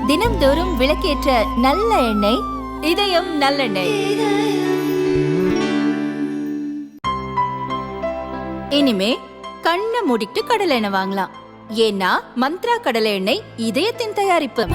தினம்தோறும் விளக்கேற்ற நல்ல எண்ணெய் இதயம் நல்லெண்ணெய். இனிமே கண்ணை மூடிட்டு கடலை எண்ணெய் வாங்கலாம். ஏன்னா மந்த்ரா கடலை எண்ணெய் இதயத்தின் தயாரிப்பு.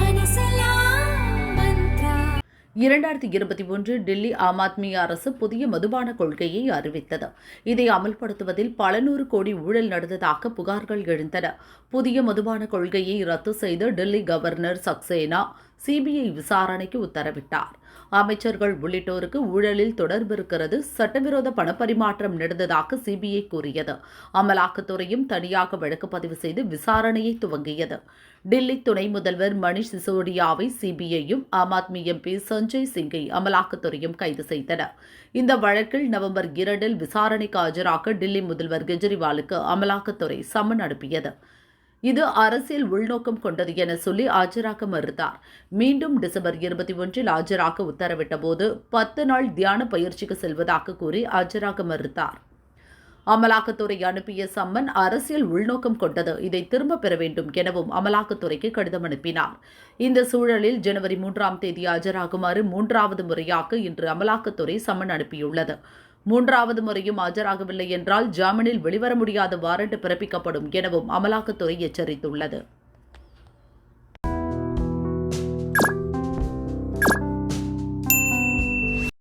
2021 டெல்லி ஆம் ஆத்மி அரசு புதிய மதுபான கொள்கையை அறிவித்தது. இதை அமல்படுத்துவதில் பல நூறு கோடி ஊழல் நடந்ததாக புகார்கள் எழுந்தன. புதிய மதுபான கொள்கையை ரத்து செய்து டெல்லி கவர்னர் சக்சேனா சிபிஐ விசாரணைக்கு உத்தரவிட்டார். அமைச்சர்கள் உள்ளிட்டோருக்கு ஊழலில் தொடர்பு இருக்கிறது, சட்டவிரோத பணப்பரிமாற்றம் நடந்ததாக சிபிஐ கூறியது. அமலாக்கத்துறையும் தனியாக வழக்கு பதிவு செய்து விசாரணையை துவங்கியது. டெல்லி துணை முதல்வர் மணிஷ் சிசோடியாவை சிபிஐயும் ஆம் ஆத்மி எம்பி சஞ்சய் சிங்கை அமலாக்கத்துறையும் கைது செய்தன. இந்த வழக்கில் நவம்பர் 2 விசாரணைக்கு ஆஜராக டெல்லி முதல்வர் கெஜ்ரிவாலுக்கு அமலாக்கத்துறை சம்மன் அனுப்பியது. இது அரசியல் உள்நோக்கம் கொண்டது என சொல்லி ஆஜராக மறுத்தார். மீண்டும் டிசம்பர் 21 ஆஜராக உத்தரவிட்ட போது 10 நாள் தியான பயிற்சிக்கு செல்வதாக கூறி ஆஜராக மறுத்தார். அமலாக்கத்துறை அனுப்பிய சம்மன் அரசியல் உள்நோக்கம் கொண்டது, இதை திரும்பப் பெற வேண்டும் எனவும் அமலாக்கத்துறைக்கு கடிதம் அனுப்பினார். இந்த சூழலில் ஜனவரி 3 ஆஜராகுமாறு 3வது முறையாக இன்று அமலாக்கத்துறை சம்மன் அனுப்பியுள்ளது. 3வது முறையும் ஆஜராகவில்லை என்றால் ஜாமீனில் வெளிவர முடியாத வாரண்ட் பிறப்பிக்கப்படும் எனவும் அமலாக்கத்துறை எச்சரித்துள்ளது.